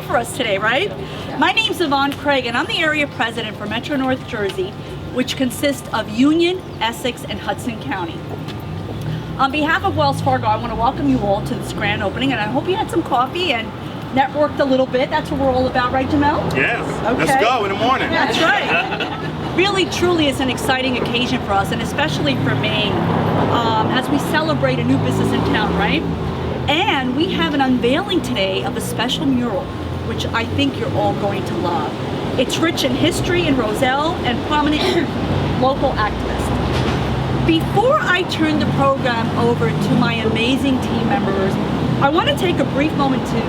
for us today, right? My name's Yvonne Craig, and I'm the area president for Metro North Jersey, which consists of Union, Essex, and Hudson County. On behalf of Wells Fargo, I want to welcome you all to this grand opening, and I hope you had some coffee and networked a little bit. That's what we're all about, right, Jamel? Yes. Okay. Let's go in the morning. That's right. Really, truly is an exciting occasion for us, and especially for me, as we celebrate a new business in town, right? And we have an unveiling today of a special mural, which I think you're all going to love. It's rich in history in Roselle and prominent local activists. Before I turn the program over to my amazing team members, I want to take a brief moment to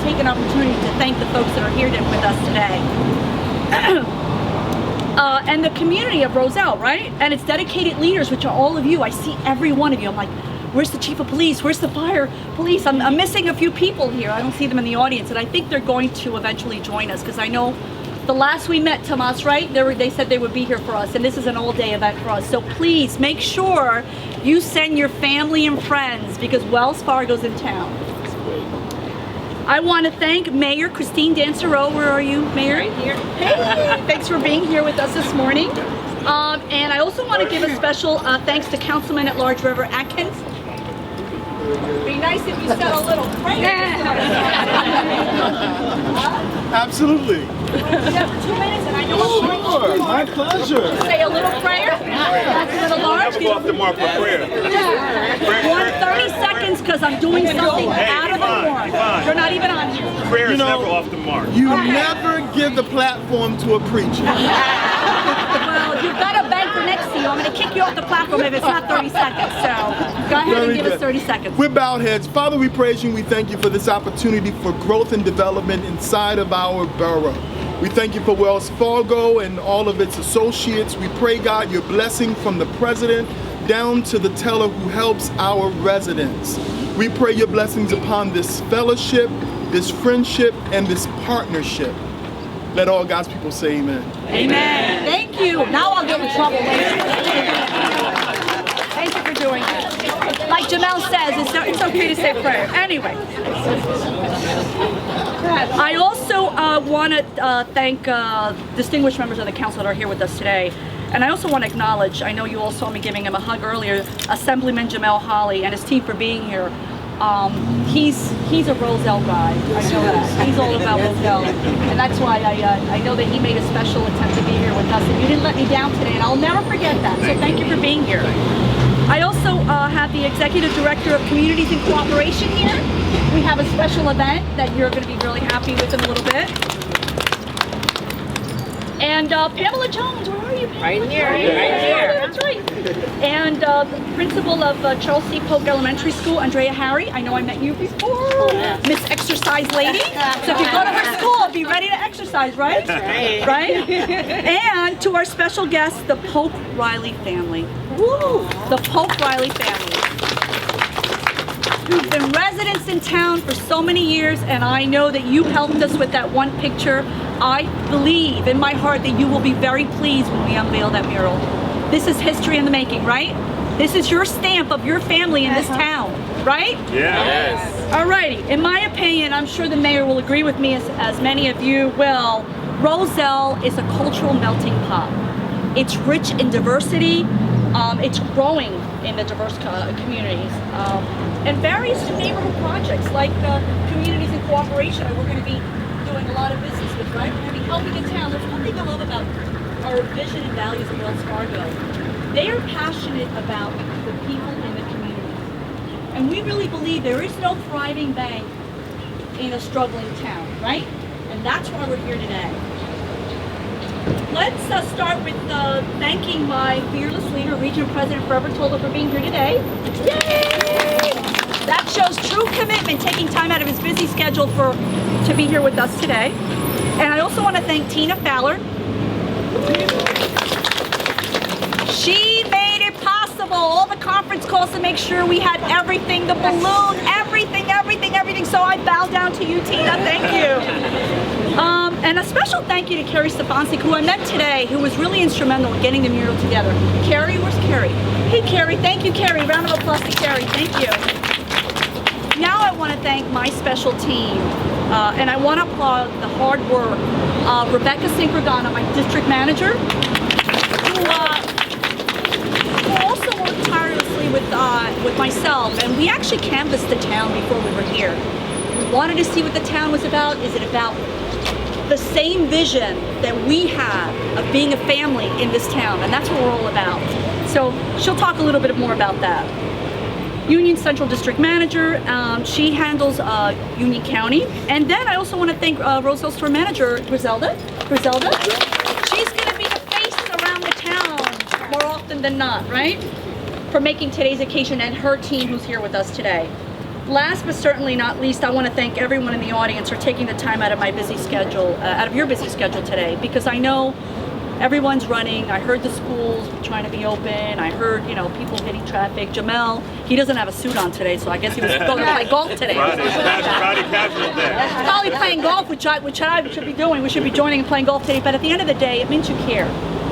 take an opportunity to thank the folks that are here with us today. And the community of Roselle, right? And its dedicated leaders, which are all of you. I see every one of you. I'm like, where's the chief of police? Where's the fire police? I'm missing a few people here. I don't see them in the audience, and I think they're going to eventually join us, because I know the last we met, Tomas, right? They said they would be here for us, and this is an all-day event for us. So please make sure you send your family and friends, because Wells Fargo's in town. I want to thank Mayor Christine Dansereau. Where are you, Mayor? Right here. Hey, thanks for being here with us this morning. And I also want to give a special thanks to Councilman at Large River Atkins. Be nice if you said a little prayer. Absolutely. You have 2 minutes, and I know I'm going to Sure, my pleasure. say a little prayer. Councilman at Large. Never go off the mark for prayer. 30 seconds, because I'm doing something out of the norm. You're not even on here. Prayer is know, never off the mark. You never give the platform to a preacher. Well, you've got a banker next to you. I'm going to kick you off the platform if it's not 30 seconds. So go ahead and give us 30 seconds. We're bowed heads. Father, we praise you and we thank you for this opportunity for growth and development inside of our borough. We thank you for Wells Fargo and all of its associates. We pray, God, your blessing from the president down to the teller who helps our residents. We pray your blessings upon this fellowship, this friendship, and this partnership. Let all God's people say amen. Amen. Thank you. Now I'll get in trouble later. Thank you for doing it. Like Jamel says, it's okay to say prayer. Anyway. I also want to thank distinguished members of the council that are here with us today. And I also want to acknowledge, I know you all saw me giving him a hug earlier, Assemblyman Jamel Holley and his team for being here. He's a Roselle guy. I know that. He's all about Roselle. And that's why I know that he made a special attempt to be here with us. And you didn't let me down today, and I'll never forget that. So thank you for being here. I also have the Executive Director of Communities and Cooperation here. We have a special event that you're going to be really happy with in a little bit. And Pamela Jones, where are you? Right here, right here. That's right. And the principal of Charles C. Polk Elementary School, Andrea Harry. I know I met you before. Miss Exercise Lady. So if you go to her school, be ready to exercise, right? That's right. Right? And to our special guest, the Polk Riley family. Woo! The Polk Riley family. Who've been residents in town for so many years, and I know that you helped us with that one picture. I believe in my heart that you will be very pleased when we unveil that mural. This is history in the making, right? This is your stamp of your family in this town, right? Yes. Alrighty, in my opinion, I'm sure the mayor will agree with me, as many of you will, Roselle is a cultural melting pot. It's rich in diversity, it's growing in the diverse communities, and various neighborhood projects like Communities in Cooperation that we're going to be doing a lot of business with, right? We're going to be helping the town. There's one thing I love about our vision and values of Wells Fargo. They are passionate about the people in the community. And we really believe there is no thriving bank in a struggling town, right? And that's why we're here today. Let's start with thanking my fearless leader, Region President Forever Tola, for being here today. Yay! That shows true commitment, taking time out of his busy schedule to be here with us today. And I also want to thank Tina Fowler. She made it possible, all the conference calls to make sure we had everything, the balloon, everything. So I bow down to you, Tina, thank you. And a special thank you to Carrie Stefancic, who I met today, who was really instrumental in getting the mural together. Carrie, where's Carrie? Hey Carrie, thank you Carrie, round of applause to Carrie, thank you. Now I want to thank my special team. And I want to applaud the hard work of Rebecca Sincregana, my district manager, who also worked tirelessly with myself. And we actually canvassed the town before we were here. We wanted to see what the town was about. Is it about the same vision that we have of being a family in this town? And that's what we're all about. So she'll talk a little bit more about that. Union Central District Manager, she handles Union County. And then I also want to thank Roselle Store Manager, Griselda. She's going to be the face around the town more often than not, right? For making today's occasion, and her team who's here with us today. Last but certainly not least, I want to thank everyone in the audience for taking the time out of my busy schedule, out of your busy schedule today, because I know everyone's running. I heard the schools trying to be open. I heard, people hitting traffic. Jamel, he doesn't have a suit on today, so I guess he was going to play golf today. Friday casual day. Probably playing golf, which I should be doing. We should be joining and playing golf today. But at the end of the day, it means you care.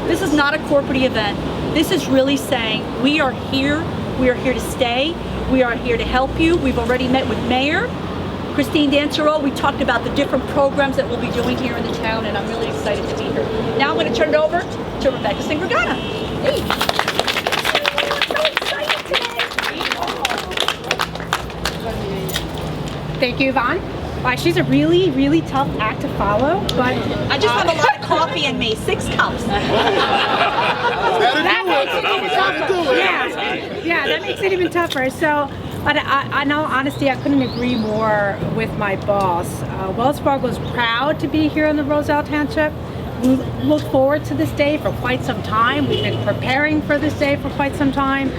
This is not a corporate event. This is really saying we are here. We are here to stay. We are here to help you. We've already met with Mayor Christine Dancero. We talked about the different programs that we'll be doing here in the town, and I'm really excited to be here. Now I'm going to turn it over to Rebecca Sincregana. Hey. I'm so excited today. Thank you, Yvonne. Wow, she's a really, really tough act to follow, but I just have a lot of coffee in me, 6 cups. that makes it even tougher. Yeah, that makes it even tougher. So, but in all honesty, I couldn't agree more with my boss. Wells Fargo is proud to be here in the Roselle Township. We look forward to this day for quite some time. We've been preparing for this day for quite some time.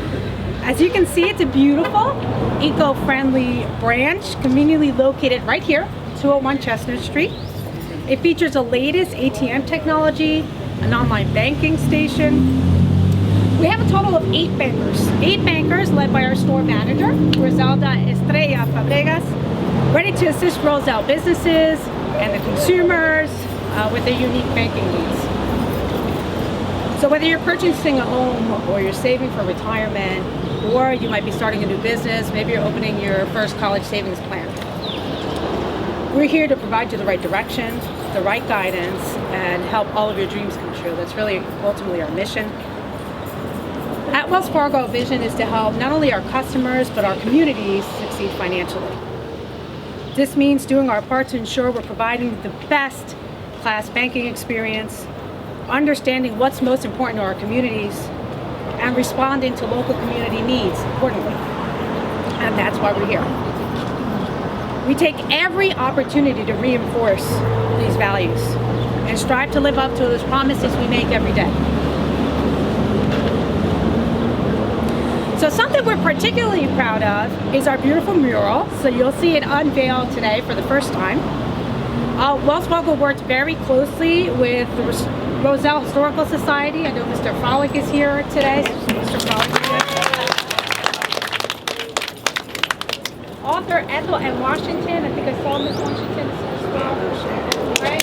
As you can see, it's a beautiful, eco-friendly branch, conveniently located right here, 201 Chestnut Street. It features the latest ATM technology, an online banking station. We have a total of 8 bankers. 8 bankers led by our store manager, Griselda Estrella Fabregas, ready to assist Roselle businesses and the consumers with their unique banking needs. So whether you're purchasing a home or you're saving for retirement, or you might be starting a new business, maybe you're opening your first college savings plan, we're here to provide you the right direction, the right guidance, and help all of your dreams come true. That's really ultimately our mission. At Wells Fargo, our vision is to help not only our customers, but our communities succeed financially. This means doing our part to ensure we're providing the best class banking experience, understanding what's most important to our communities, and responding to local community needs accordingly. And that's why we're here. We take every opportunity to reinforce these values and strive to live up to those promises we make every day. So something we're particularly proud of is our beautiful mural. So you'll see it unveiled today for the first time. Wells Fargo worked very closely with the Roselle Historical Society. I know Mr. Frolic is here today. Mr. Frolic is here. Author Ethel M. Washington. I think I saw Ms. Washington as well. Right?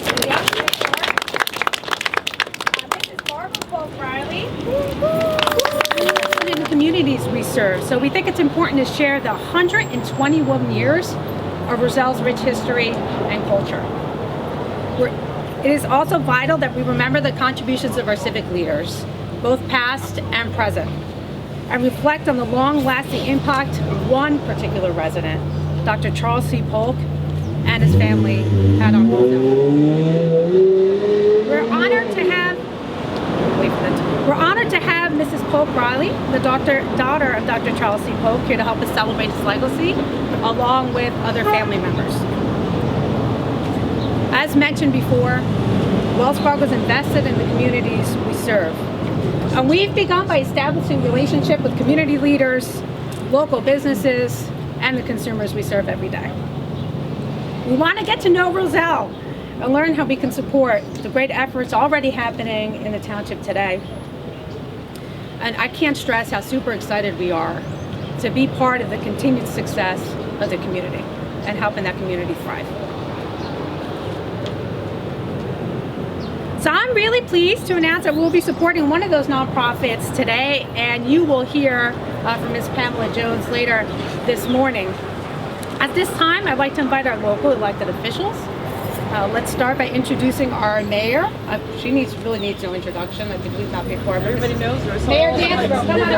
Mrs. Barbara Polk Riley. In the communities we serve. So we think it's important to share the 121 years of Roselle's rich history and culture. It is also vital that we remember the contributions of our civic leaders, both past and present, and reflect on the long-lasting impact of one particular resident, Dr. Charles C. Polk, and his family had on Roselle. We're honored to have Mrs. Polk Riley, the daughter of Dr. Charles C. Polk, here to help us celebrate his legacy, along with other family members. As mentioned before, Wells Fargo is invested in the communities we serve. And we've begun by establishing relationships with community leaders, local businesses, and the consumers we serve every day. We want to get to know Roselle and learn how we can support the great efforts already happening in the township today. And I can't stress how super excited we are to be part of the continued success of the community and helping that community thrive. So I'm really pleased to announce that we'll be supporting one of those nonprofits today, and you will hear from Ms. Pamela Jones later this morning. At this time, I'd like to invite our local elected officials. Let's start by introducing our mayor. She really needs no introduction. I believe not before. Everybody knows Roselle. Mayor Danforth, come on.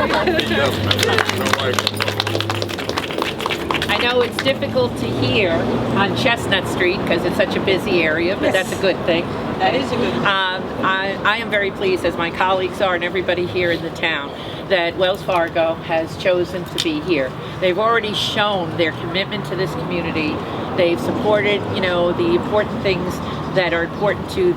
I know it's difficult to hear on Chestnut Street because it's such a busy area, but that's a good thing. That is a good thing. I am very pleased, as my colleagues are and everybody here in the town, that Wells Fargo has chosen to be here. They've already shown their commitment to this community. They've supported, the important things that are important to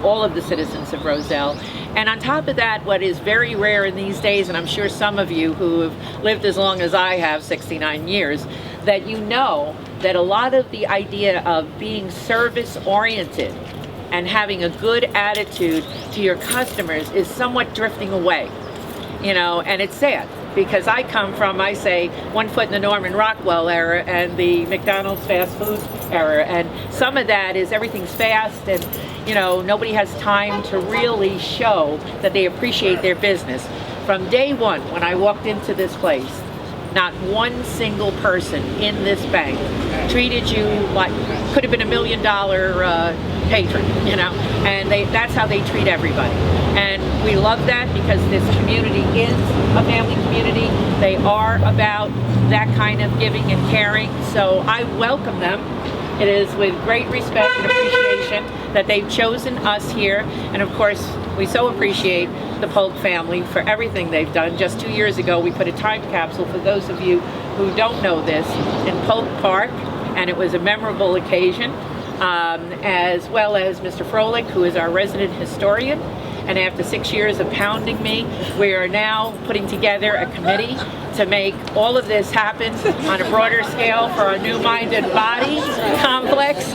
all of the citizens of Roselle. And on top of that, what is very rare in these days, and I'm sure some of you who have lived as long as I have, 69 years, that you know that a lot of the idea of being service-oriented and having a good attitude to your customers is somewhat drifting away, and it's sad. Because I come from, I say, one foot in the Norman Rockwell era and the McDonald's fast food era. And some of that is everything's fast and, nobody has time to really show that they appreciate their business. From day one, when I walked into this place, not one single person in this bank treated you like could have been $1 million patron, and that's how they treat everybody. And we love that because this community is a family community. They are about that kind of giving and caring. So I welcome them. It is with great respect and appreciation that they've chosen us here. And of course, we so appreciate the Polk family for everything they've done. Just 2 years ago, we put a time capsule, for those of you who don't know this, in Polk Park, and it was a memorable occasion, as well as Mr. Froelich, who is our resident historian. And after 6 years of pounding me, we are now putting together a committee to make all of this happen on a broader scale for our new-minded body complex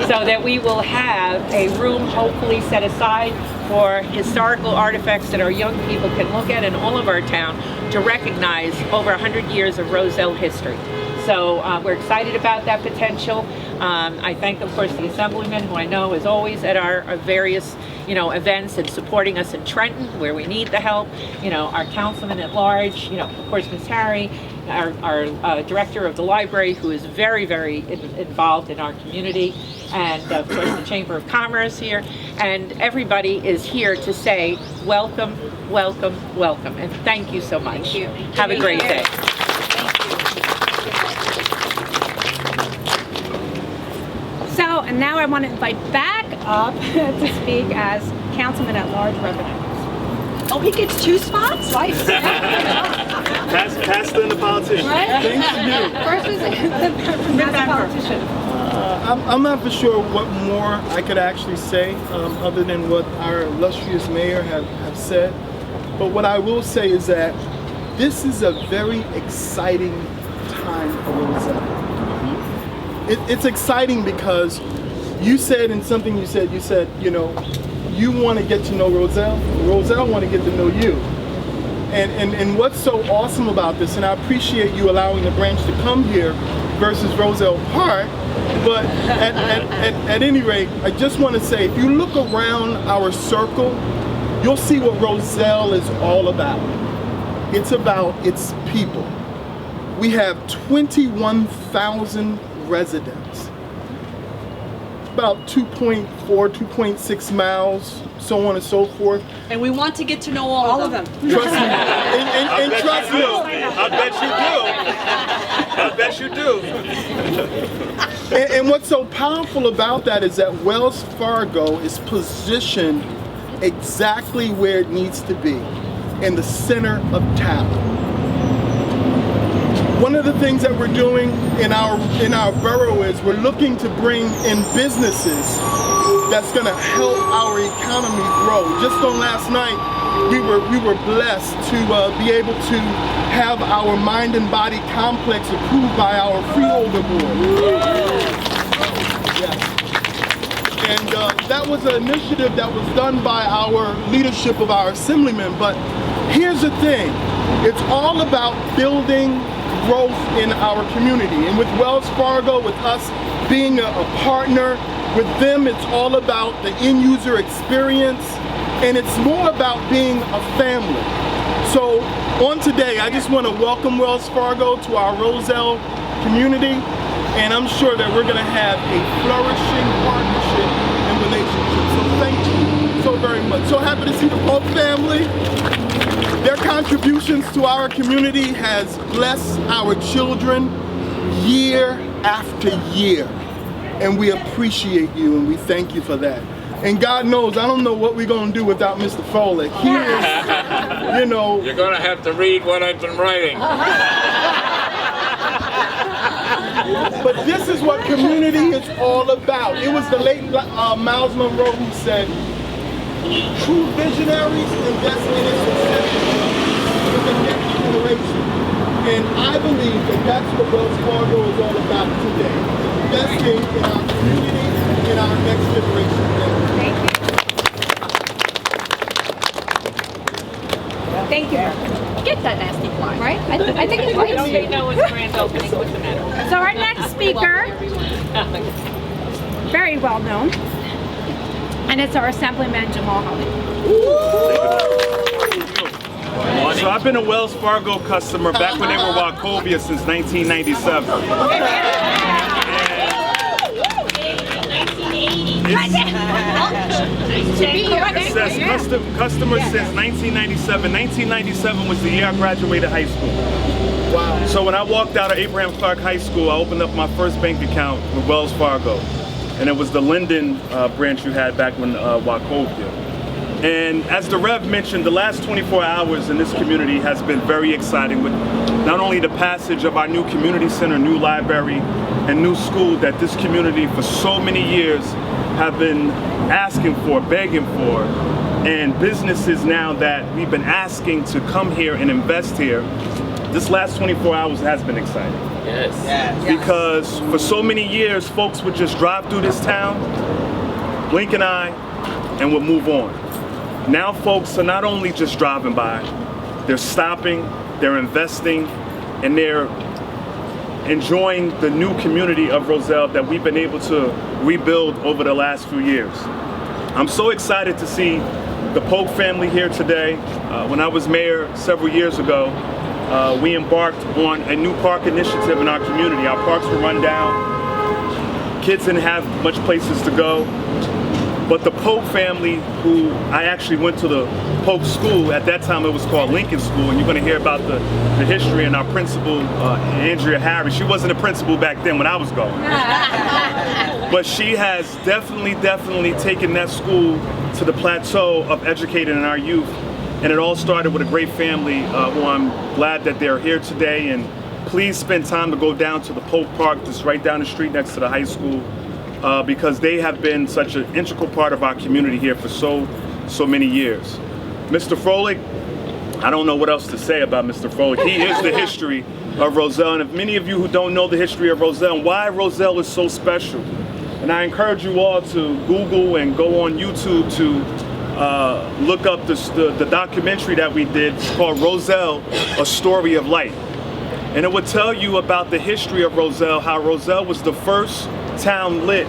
so that we will have a room hopefully set aside for historical artifacts that our young people can look at in all of our town to recognize over 100 years of Roselle history. So we're excited about that potential. I thank, of course, the Assemblyman, who I know is always at our various, events and supporting us in Trenton, where we need the help. Our councilman at large, of course, Ms. Harry, our director of the library, who is very, very involved in our community, and of course the Chamber of Commerce here, and everybody is here to say welcome, welcome, welcome, and thank you so much. Thank you. Have a great day. So, and now I want to invite back up to speak as Councilman at Large Representative. Oh, he gets 2 spots? Twice. Pass in the politician. Right? Thanks to you. First is the politician. I'm not for sure what more I could actually say other than what our illustrious mayor have said. But what I will say is that this is a very exciting time for Roselle. It's exciting because you said in something you said, you want to get to know Roselle. Roselle want to get to know you. And what's so awesome about this, and I appreciate you allowing the branch to come here versus Roselle Park, but at any rate, I just want to say, if you look around our circle, you'll see what Roselle is all about. It's about its people. We have 21,000 residents, about 2.4, 2.6 miles, so on and so forth. And we want to get to know all of them. Trust me, and trust me. I bet you do. And what's so powerful about that is that Wells Fargo is positioned exactly where it needs to be, in the center of town. One of the things that we're doing in our borough is we're looking to bring in businesses that's going to help our economy grow. Just on last night, we were blessed to be able to have our mind and body complex approved by our freeholder board. Yes. And that was an initiative that was done by our leadership of our assemblyman. But here's the thing, it's all about building growth in our community. And with Wells Fargo, with us being a partner, with them it's all about the end user experience, and it's more about being a family. So On today, I just want to welcome Wells Fargo to our Roselle community, and I'm sure that we're going to have a flourishing partnership and relationship. So thank you so very much. So happy to see the Polk family. Their contributions to our community has blessed our children year after year, and we appreciate you and we thank you for that. And God knows, I don't know what we're going to do without Mr. Foley. He is, you know. You're going to have to read what I've been writing. But this is what community is all about. It was the late Miles Monroe who said, true visionaries invest in its success for the next generation. And I believe that that's what Wells Fargo is all about today. Investing in our community, in our next generation. Thank you. Thank you. Get that nasty fly. Right? I think it's right. Don't know it's grand opening. What's the matter? So our next speaker, very well known, and it's our Assemblyman Jamal Holly. So I've been a Wells Fargo customer back when they were Wachovia since 1997. It says customer since 1997. 1997 was the year I graduated high school. Wow. So when I walked out of Abraham Clark High School, I opened up my first bank account with Wells Fargo. And it was the Linden branch you had back when Wachovia. And as the Rev mentioned, the last 24 hours in this community has been very exciting with not only the passage of our new community center, new library, and new school that this community for so many years have been asking for, begging for, and businesses now that we've been asking to come here and invest here. This last 24 hours has been exciting. Yes. Because for so many years, folks would just drive through this town, blink an eye, and would move on. Now folks are not only just driving by, they're stopping, they're investing, and they're enjoying the new community of Roselle that we've been able to rebuild over the last few years. I'm so excited to see the Polk family here today. When I was mayor several years ago, we embarked on a new park initiative in our community. Our parks were run down. Kids didn't have much places to go. But the Polk family, who I actually went to the Polk school, at that time it was called Lincoln School, and you're going to hear about the history, and our principal, Andrea Harris. She wasn't a principal back then when I was going. But she has definitely taken that school to the plateau of educating our youth. And it all started with a great family who I'm glad that they're here today. And please spend time to go down to the Polk Park that's right down the street next to the high school. Because they have been such an integral part of our community here for so many years. Mr. Froelich, I don't know what else to say about Mr. Froelich. He is the history of Roselle, and if many of you who don't know the history of Roselle and why Roselle is so special, and I encourage you all to Google and go on YouTube to look up the documentary that we did. It's called Roselle, A Story of Light. And it would tell you about the history of Roselle, how Roselle was the first town lit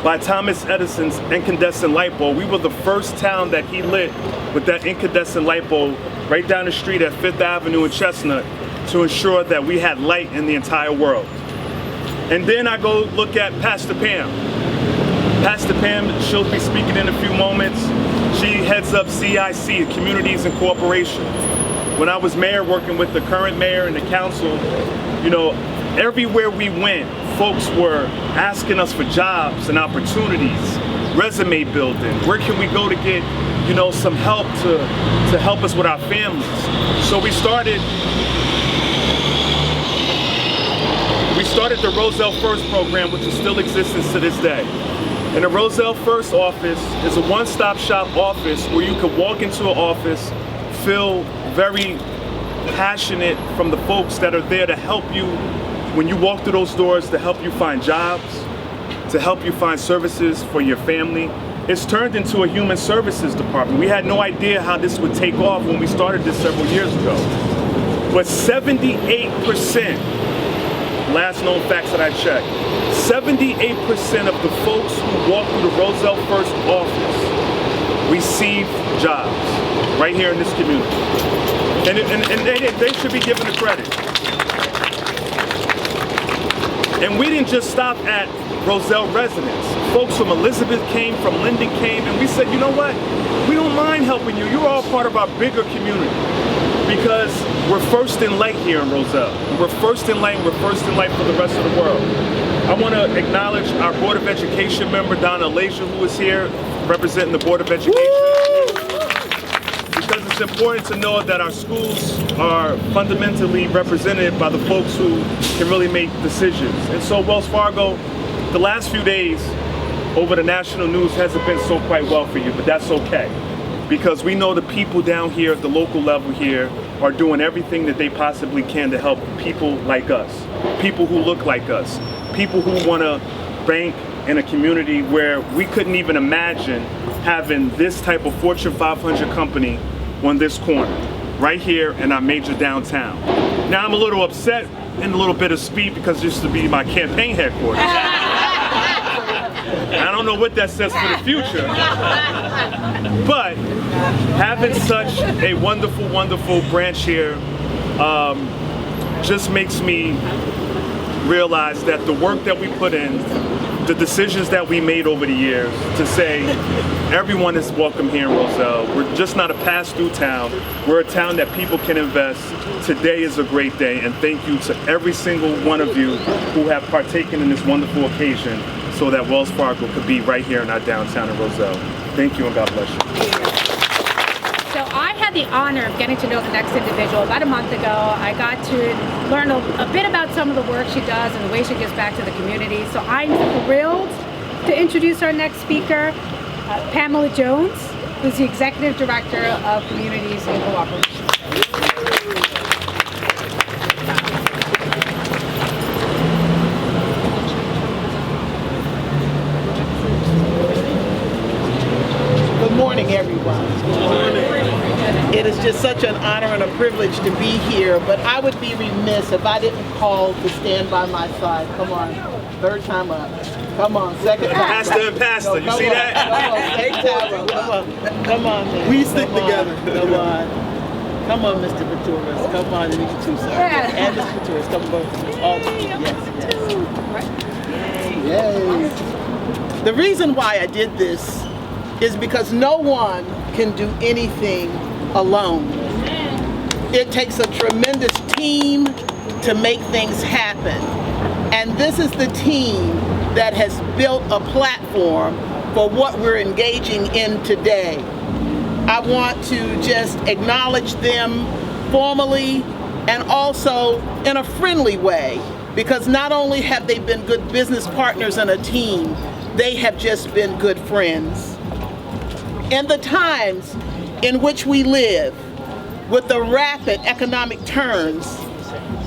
by Thomas Edison's incandescent light bulb. We were the first town that he lit with that incandescent light bulb right down the street at 5th Avenue and Chestnut to ensure that we had light in the entire world. And then I go look at Pastor Pam. Pastor Pam, she'll be speaking in a few moments. She heads up CIC, Communities and Corporation. When I was mayor, working with the current mayor and the council, you know, everywhere we went, folks were asking us for jobs and opportunities, resume building. Where can we go to get, you know, some help to help us with our families? So we started the Roselle First program, which is still existence to this day. And the Roselle First office is a one-stop shop office where you could walk into an office, feel very passionate from the folks that are there to help you when you walk through those doors, to help you find jobs, to help you find services for your family. It's turned into a human services department. We had no idea how this would take off when we started this several years ago. But 78%, last known facts that I checked, 78% of the folks who walk through the Roselle First office receive jobs right here in this community. And they should be given the credit. And we didn't just stop at Roselle residents. Folks from Elizabeth came, from Linden came, and we said, you know what? We don't mind helping you. You're all part of our bigger community. Because we're first in light here in Roselle. We're first in light, we're first in light for the rest of the world. I want to acknowledge our Board of Education member, Donna Lasia, who is here representing the Board of Education. Because it's important to know that our schools are fundamentally represented by the folks who can really make decisions. And so Wells Fargo, the last few days over the national news hasn't been so quite well for you, but that's okay. Because we know the people down here at the local level here are doing everything that they possibly can to help people like us, people who look like us, people who want to bank in a community where we couldn't even imagine having this type of Fortune 500 company on this corner, right here in our major downtown. Now I'm a little upset and a little bit of speed because this used to be my campaign headquarters. I don't know what that says for the future, but having such a wonderful, wonderful branch here just makes me realize that the work that we put in, the decisions that we made over the years to say everyone is welcome here in Roselle. We're just not a pass-through town. We're a town that people can invest. Today is a great day, and thank you to every single one of you who have partaken in this wonderful occasion so that Wells Fargo could be right here in our downtown in Roselle. Thank you and God bless you. So I had the honor of getting to know the next individual about a month ago. I got to learn a bit about some of the work she does and the way she gives back to the community. So I'm thrilled to introduce our next speaker, Pamela Jones, who's the Executive Director of Communities and Cooperation. Good morning, everyone. Good morning. It is just such an honor and a privilege to be here, but I would be remiss if I didn't call to stand by my side. Come on, third time up. Come on, second time. Pastor and pastor, you see that? Come on, second time up. Come on, man. We stick together. Come on. Come on, Mr. Vituras. Come on, and you too, sir. And Mr. Vituras, come on. Oh, yes. The reason why I did this is because no one can do anything alone. It takes a tremendous team to make things happen. And this is the team that has built a platform for what we're engaging in today. I want to just acknowledge them formally and also in a friendly way, because not only have they been good business partners and a team, they have just been good friends. In the times in which we live, with the rapid economic turns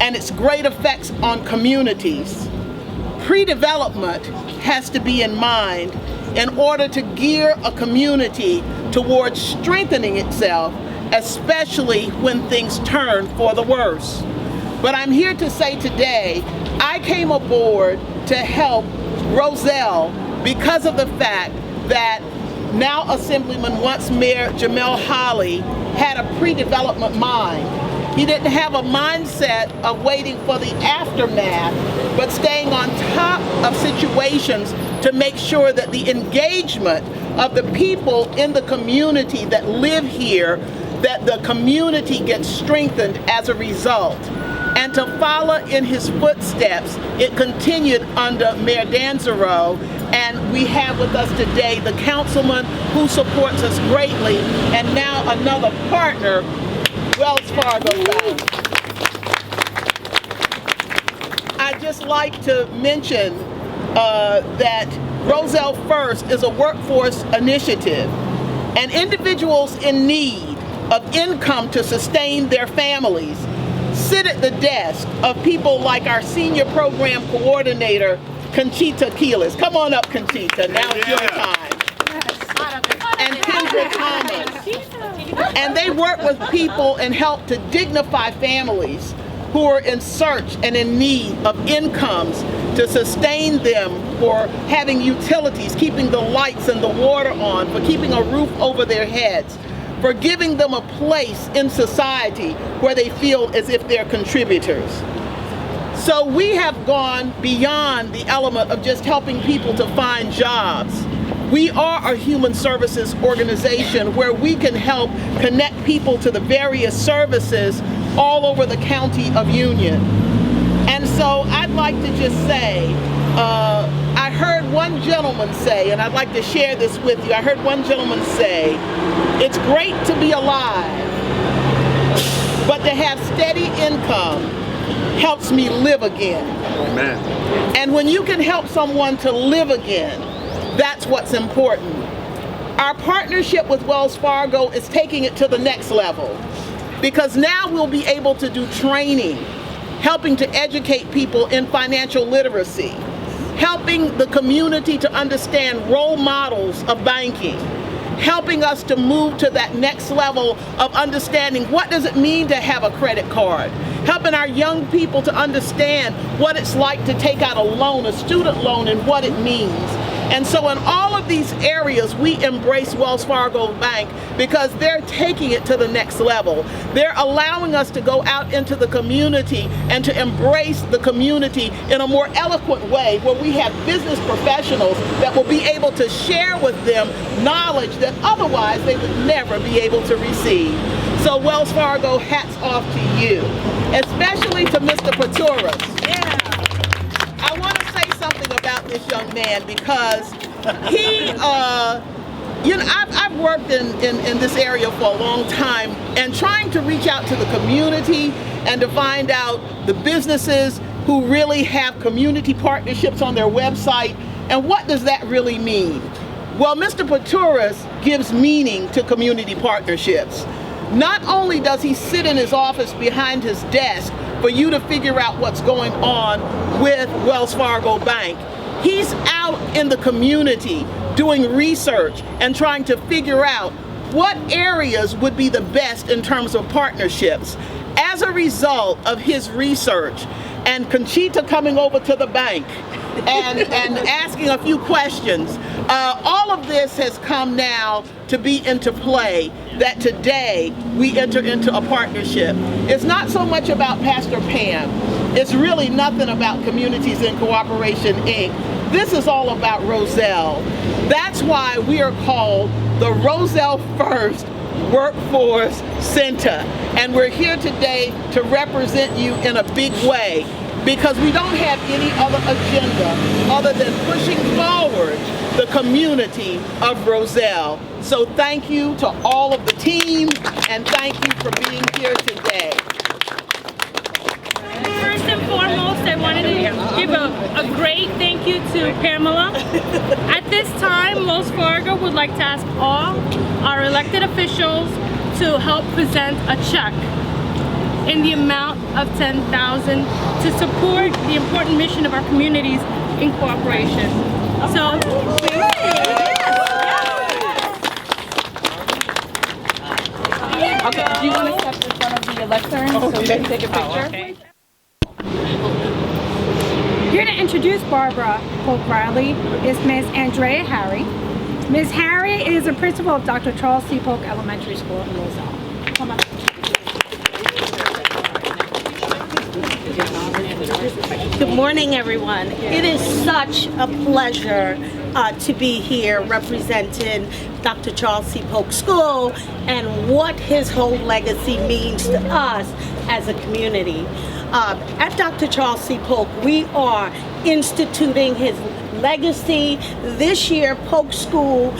and its great effects on communities, pre-development has to be in mind in order to gear a community towards strengthening itself, especially when things turn for the worse. But I'm here to say today, I came aboard to help Roselle because of the fact that now Assemblyman, once Mayor Jamel Holley, had a pre-development mind. He didn't have a mindset of waiting for the aftermath, but staying on top of situations to make sure that the engagement of the people in the community that live here, that the community gets strengthened as a result. And to follow in his footsteps, it continued under Mayor Danzaro, and we have with us today the councilman who supports us greatly, and now another partner, Wells Fargo Bank. I'd just like to mention that Roselle First is a workforce initiative, and individuals in need of income to sustain their families sit at the desk of people like our senior program coordinator, Conchita Keelis. Come on up, Conchita. Now it's your time. And Kendra Thomas. And they work with people and help to dignify families who are in search and in need of incomes to sustain them for having utilities, keeping the lights and the water on, for keeping a roof over their heads. for giving them a place in society where they feel as if they're contributors. So we have gone beyond the element of just helping people to find jobs. We are a human services organization where we can help connect people to the various services all over the county of Union. And so I'd like to just say, I heard one gentleman say, and I'd like to share this with you, I heard one gentleman say, it's great to be alive, but to have steady income helps me live again. Amen. And when you can help someone to live again, that's what's important. Our partnership with Wells Fargo is taking it to the next level, because now we'll be able to do training, helping to educate people in financial literacy, helping the community to understand role models of banking, helping us to move to that next level of understanding what does it mean to have a credit card, helping our young people to understand what it's like to take out a loan, a student loan, and what it means. And so in all of these areas, we embrace Wells Fargo Bank because they're taking it to the next level. They're allowing us to go out into the community and to embrace the community in a more eloquent way, where we have business professionals that will be able to share with them knowledge that otherwise they would never be able to receive. So Wells Fargo, hats off to you, especially to Mr. Paturas. I want to say something about this young man because he, I've worked in this area for a long time, and trying to reach out to the community and to find out the businesses who really have community partnerships on their website, and what does that really mean? Well, Mr. Paturas gives meaning to community partnerships. Not only does he sit in his office behind his desk for you to figure out what's going on with Wells Fargo Bank, he's out in the community doing research and trying to figure out what areas would be the best in terms of partnerships. As a result of his research and Conchita coming over to the bank and asking a few questions, all of this has come now to be into play, that today we enter into a partnership. It's not so much about Pastor Pam. It's really nothing about Communities in Cooperation, Inc. This is all about Roselle. That's why we are called the Roselle First Workforce Center. And we're here today to represent you in a big way, because we don't have any other agenda other than pushing forward the community of Roselle. So thank you to all of the team, and thank you for being here today. First and foremost, I wanted to give a great thank you to Pamela. At this time, Wells Fargo would like to ask all our elected officials to help present a check in the amount of $10,000 to support the important mission of our Communities in Cooperation. So, Okay, do you want to step in front of the lectern so we can take a picture? okay. Here to introduce Barbara Polk Riley is Ms. Andrea Harry. Ms. Harry is a principal of Dr. Charles C. Polk Elementary School in Roselle. Come on. Good morning, everyone. It is such a pleasure to be here representing Dr. Charles C. Polk School and what his whole legacy means to us as a community. At Dr. Charles C. Polk, we are instituting his legacy. This year, Polk School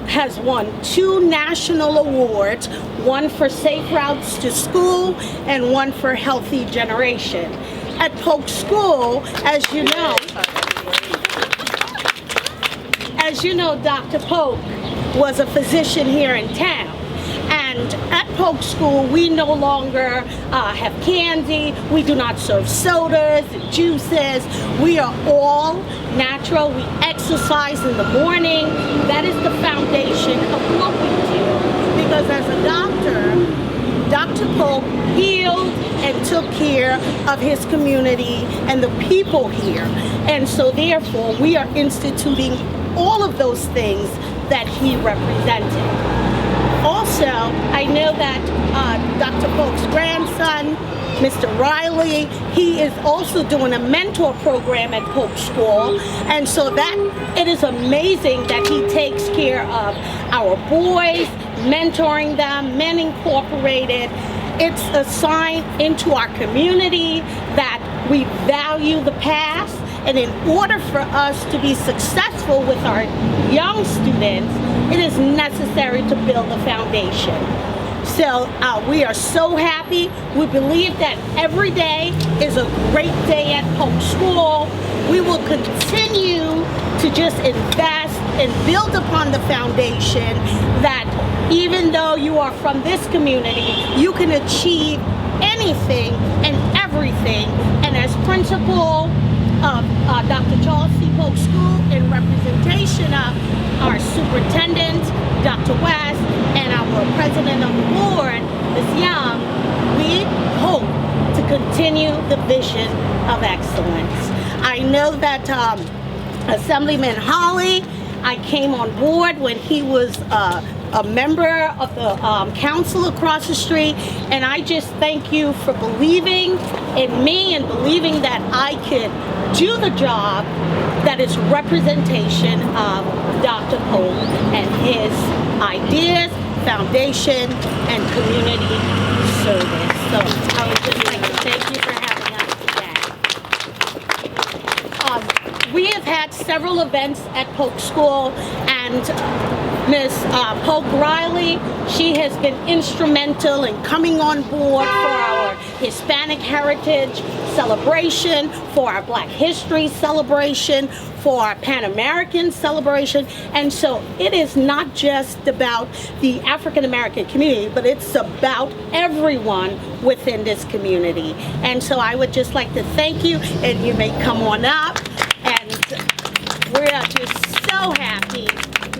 has won 2 national awards, one for Safe Routes to School and one for Healthy Generation. At Polk School, as you know, Dr. Polk was a physician here in town. And at Polk School, we no longer have candy. We do not serve sodas and juices. We are all natural. We exercise in the morning. That is the foundation of what we do. Because as a doctor, Dr. Polk healed and took care of his community and the people here. And so therefore, we are instituting all of those things that he represented. Also, I know that Dr. Polk's grandson, Mr. Riley, he is also doing a mentor program at Polk School. And so that, it is amazing that he takes care of our boys, mentoring them, Men Incorporated. It's a sign into our community that we value the past. And in order for us to be successful with our young students, it is necessary to build a foundation. So we are so happy. We believe that every day is a great day at Polk School. We will continue to just invest and build upon the foundation that even though you are from this community, you can achieve anything and everything. And as principal of Dr. Charles C. Polk School, in representation of our superintendent, Dr. West, and our president of the board, Ms. Young, we hope to continue the vision of excellence. I know that Assemblyman Holly, I came on board when he was a member of the council across the street, and I just thank you for believing in me and believing that I could do the job that is representation of Dr. Polk and his ideas, foundation, and community service. So I would just like to thank you for having us today. We have had several events at Polk School, and Ms. Polk Riley, she has been instrumental in coming on board for our Hispanic Heritage Celebration, for our Black History Celebration, for our Pan American Celebration. And so it is not just about the African American community, but it's about everyone within this community. And so I would just like to thank you, and you may come on up. And we are just so happy.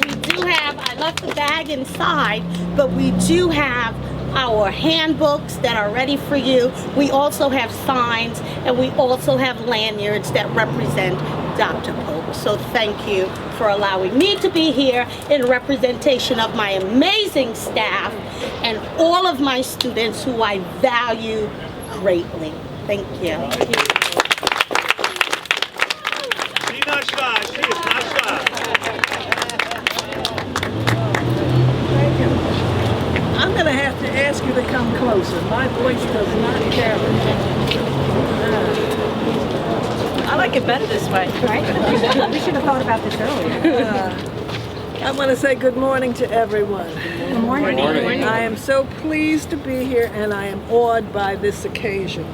We do have, I left the bag inside, but we do have our handbooks that are ready for you. We also have signs, and we also have lanyards that represent Dr. Polk. So thank you for allowing me to be here in representation of my amazing staff and all of my students who I value greatly. Thank you. She's not shy. She is not shy. I'm going to have to ask you to come closer. My voice does not carry. I like it better this way. Right? We should have thought about this earlier. I want to say good morning to everyone. Good morning. I am so pleased to be here, and I am awed by this occasion.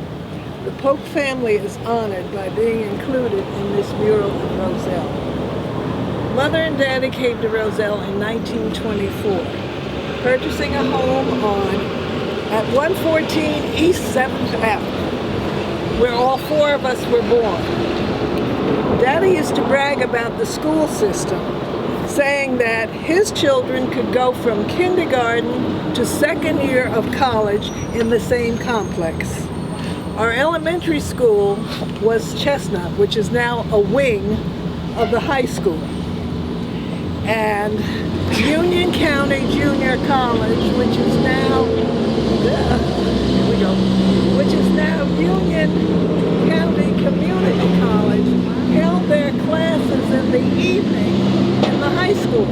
The Polk family is honored by being included in this mural in Roselle. Mother and Daddy came to Roselle in 1924, purchasing a home at 114 East 7th Avenue, where all four of us were born. Daddy used to brag about the school system, saying that his children could go from kindergarten to second year of college in the same complex. Our elementary school was Chestnut, which is now a wing of the high school. And Union County Junior College, which is now, Union County Community College, held their classes in the evening in the high school.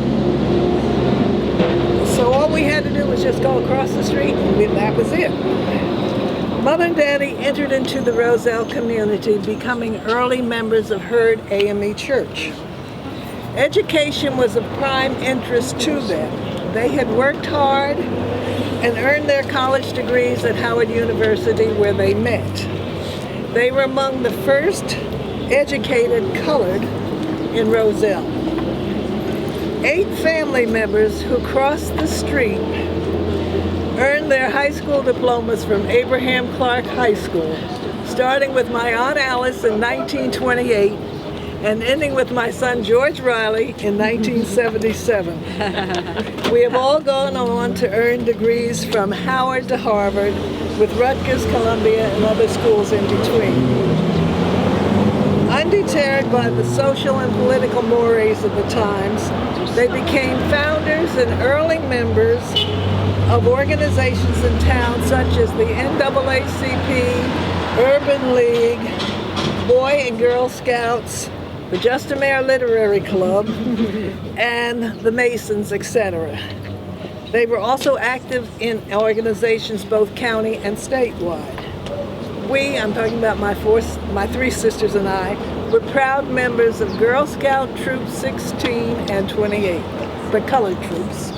So all we had to do was just go across the street, and that was it. Mother and Daddy entered into the Roselle community, becoming early members of Herd AME Church. Education was of prime interest to them. They had worked hard and earned their college degrees at Howard University, where they met. They were among the first educated colored in Roselle. 8 family members who crossed the street earned their high school diplomas from Abraham Clark High School, starting with my Aunt Alice in 1928 and ending with my son George Riley in 1977. We have all gone on to earn degrees from Howard to Harvard, with Rutgers, Columbia, and other schools in between. Undeterred by the social and political mores of the times, they became founders and early members of organizations in town such as the NAACP, Urban League, Boy and Girl Scouts, the Just a Mayor Literary Club, and the Masons, etc. They were also active in organizations both county and statewide. I'm talking about my three sisters and I, were proud members of Girl Scout Troop 16 and 28, the colored troops.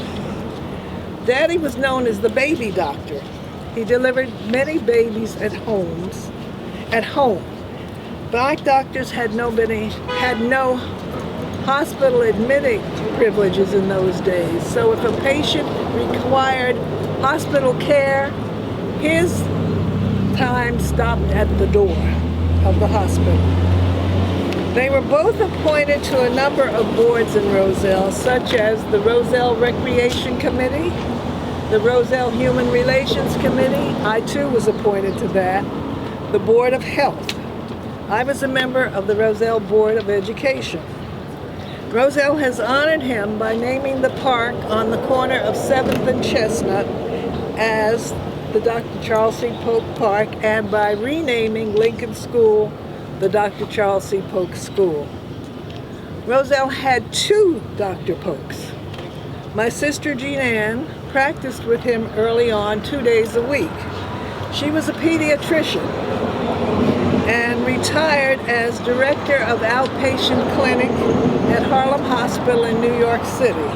Daddy was known as the baby doctor. He delivered many babies at home. Black doctors had no hospital admitting privileges in those days. So if a patient required hospital care, his time stopped at the door of the hospital. They were both appointed to a number of boards in Roselle, such as the Roselle Recreation Committee, the Roselle Human Relations Committee. I too was appointed to that. The Board of Health. I was a member of the Roselle Board of Education. Roselle has honored him by naming the park on the corner of 7th and Chestnut as the Dr. Charles C. Polk Park, and by renaming Lincoln School the Dr. Charles C. Polk School. Roselle had 2 Dr. Polks. My sister Jean Ann practiced with him early on 2 days a week. She was a pediatrician and retired as director of outpatient clinic at Harlem Hospital in New York City.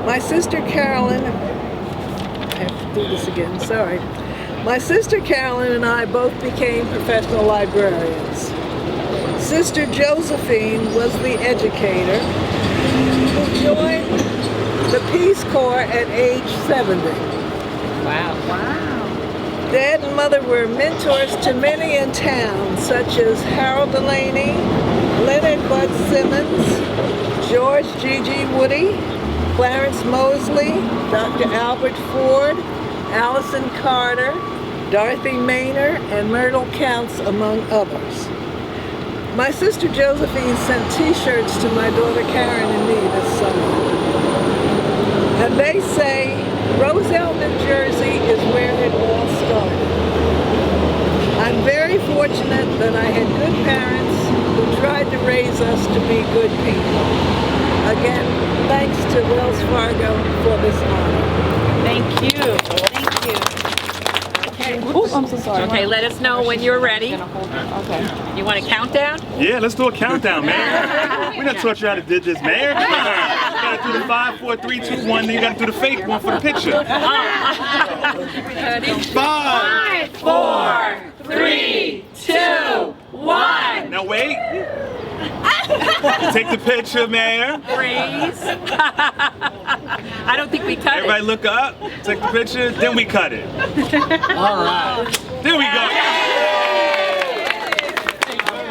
My sister Carolyn, I have to do this again, sorry. My sister Carolyn and I both became professional librarians. Sister Josephine was the educator who joined the Peace Corps at age 70. Wow. Dad and Mother were mentors to many in town, such as Harold Delaney, Leonard Bud Simmons, George G.G. Woody, Clarence Mosley, Dr. Albert Ford, Allison Carter, Dorothy Maynor, and Myrtle Counts, among others. My sister Josephine sent t-shirts to my daughter Karen and me this summer. And they say, Roselle, New Jersey is where it all started. I'm very fortunate that I had good parents who tried to raise us to be good people. Again, thanks to Wells Fargo for this honor. Thank you. Thank you. Oh, I'm so sorry. Okay, let us know when you're ready. Okay. You want a countdown? Yeah, let's do a countdown, man. We done taught you how to do this, man. Come on. You gotta do the 5, 4, 3, 2, 1, then you gotta do the fake one for the picture. 5, 4, 3, 2, 1. Now wait. Take the picture, Mayor. Freeze. I don't think we cut Everybody look up, take the picture, then we cut it. All right. There we go.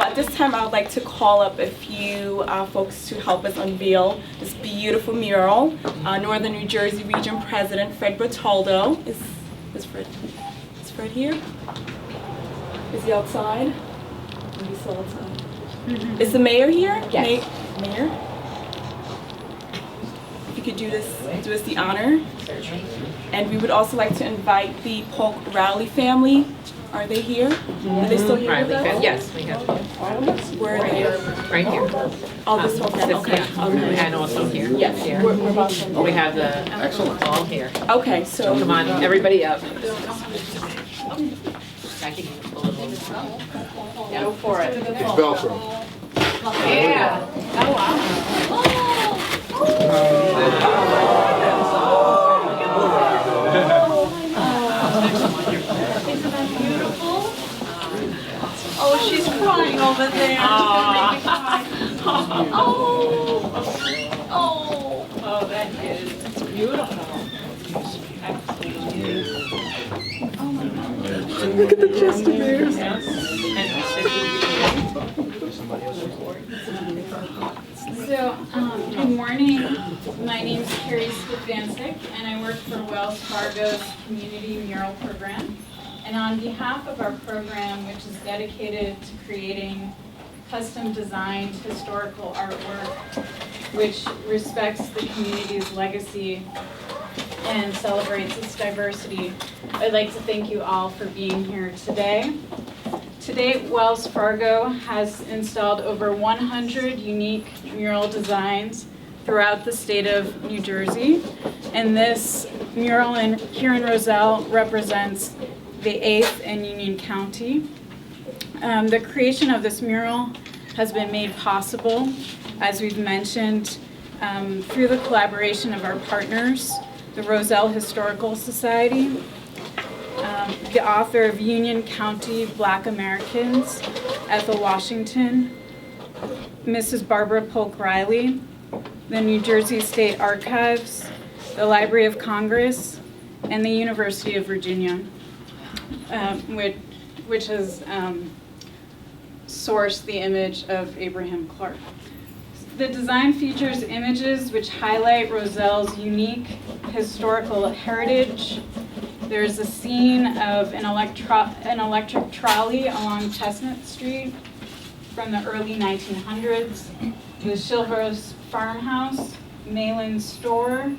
At this time, I would like to call up a few folks to help us unveil this beautiful mural. Northern New Jersey Region President Fred Bertoldo. Is Fred here? Is he outside? He's still outside. Mm-hmm. Is the mayor here? Yes. Mayor? If you could do us the honor. And we would also like to invite the Polk Rowley family. Are they here? Are they still here with us? Yes, we have. Where are they? Right here. Oh, this one. Okay. Okay. And also here. Yes. Here. We're about to. We have the all here. Okay, so Come on, everybody up. Go for it. It's Velcro. Yeah. Oh Oh, she's crying over there. Oh, that is beautiful. Look at the Chesterfields. So, good morning. My name is Carrie Stefancic, and I work for Wells Fargo's Community Mural Program. And on behalf of our program, which is dedicated to creating custom-designed historical artwork, which respects the community's legacy and celebrates its diversity. I'd like to thank you all for being here today. To date, Wells Fargo has installed over 100 unique mural designs throughout the state of New Jersey, and this mural here in Roselle represents the 8th in Union County. The creation of this mural has been made possible, as we've mentioned, through the collaboration of our partners, the Roselle Historical Society, the author of Union County Black Americans, Ethel Washington, Mrs. Barbara Polk Riley, the New Jersey State Archives, the Library of Congress, and the University of Virginia, which has sourced the image of Abraham Clark. The design features images which highlight Roselle's unique historical heritage. There's a scene of an electric trolley along Chestnut Street from the early 1900s, the Shilvers Farmhouse, Malin's Store,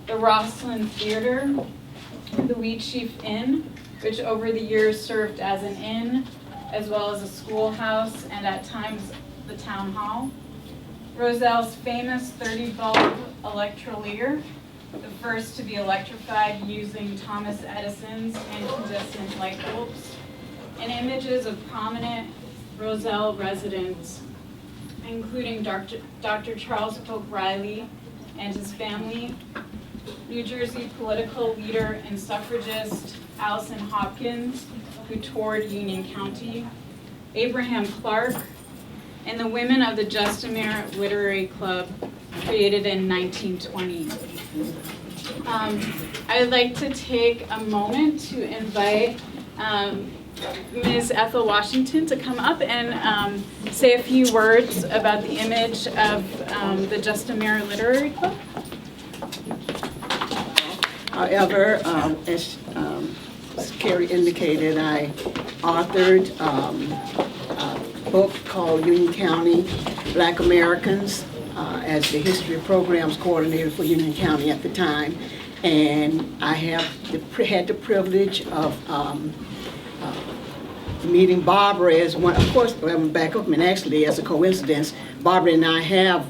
the Rosslyn Theater, the Wheat Sheaf Inn, which over the years served as an inn, as well as a schoolhouse and at times the town hall. Roselle's famous 30-bulb electrolier, the first to be electrified using Thomas Edison's incandescent light bulbs, and images of prominent Roselle residents, including Dr. Charles Polk Riley and his family, New Jersey political leader and suffragist Allison Hopkins, who toured Union County, Abraham Clark, and the women of the Justimere Literary Club, created in 1920. I would like to take a moment to invite Ms. Ethel Washington to come up and say a few words about the image of the Justimere Literary Club. However, as Carrie indicated, I authored a book called Union County Black Americans as the History Programs Coordinator for Union County at the time. And I had the privilege of meeting Barbara as one, of course, I'm back up, and actually as a coincidence, Barbara and I have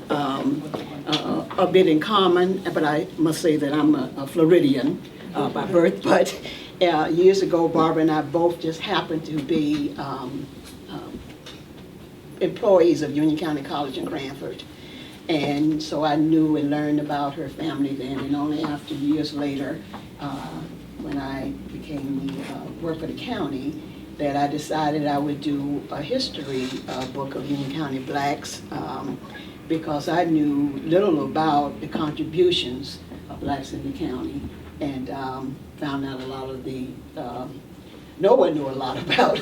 a bit in common, but I must say that I'm a Floridian by birth, but years ago, Barbara and I both just happened to be employees of Union County College in Cranford. And so I knew and learned about her family then, and only after years later, when I became work for the county, that I decided I would do a history book of Union County Blacks, because I knew little about the contributions of blacks in the county, and found out a lot of the, no one knew a lot about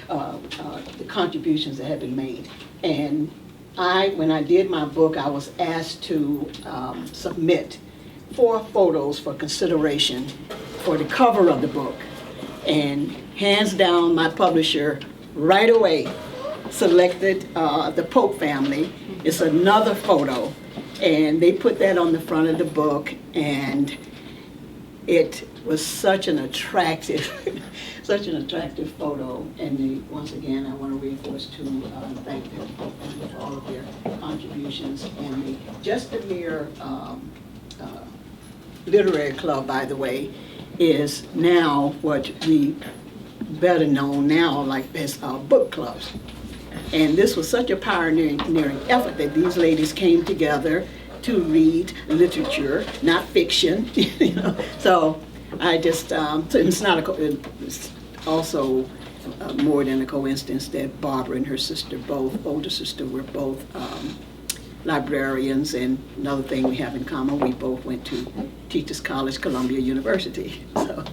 the contributions that had been made. And when I did my book, I was asked to submit 4 photos for consideration for the cover of the book. And hands down, my publisher right away selected the Polk family. It's another photo, and they put that on the front of the book, and it was such an attractive, such an attractive photo. And once again, I want to reinforce to thank them for all of their contributions. And the Justimere Literary Club, by the way, is now what we better known now like as book clubs. And this was such a pioneering effort that these ladies came together to read literature, not fiction, you know. So I just, so it's not it's also more than a coincidence that Barbara and her sister, both, older sister, were both librarians, and another thing we have in common, we both went to Teachers College, Columbia University. So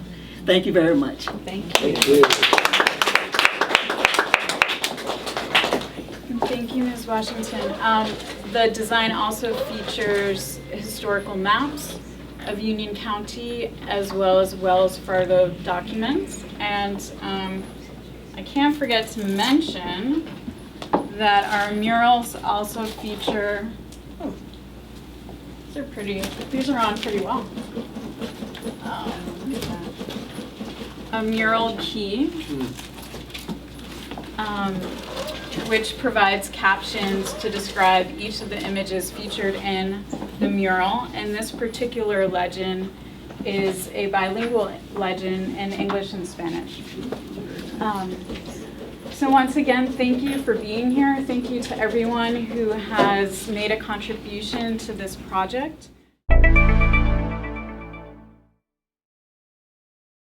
thank you very much. Thank you. Thank you. Thank you, Ms. Washington. The design also features historical maps of Union County as well as Wells Fargo documents. And I can't forget to mention that our murals also feature, these are on pretty well. a mural key, which provides captions to describe each of the images featured in the mural. And this particular legend is a bilingual legend in English and Spanish. So once again, thank you for being here. Thank you to everyone who has made a contribution to this project.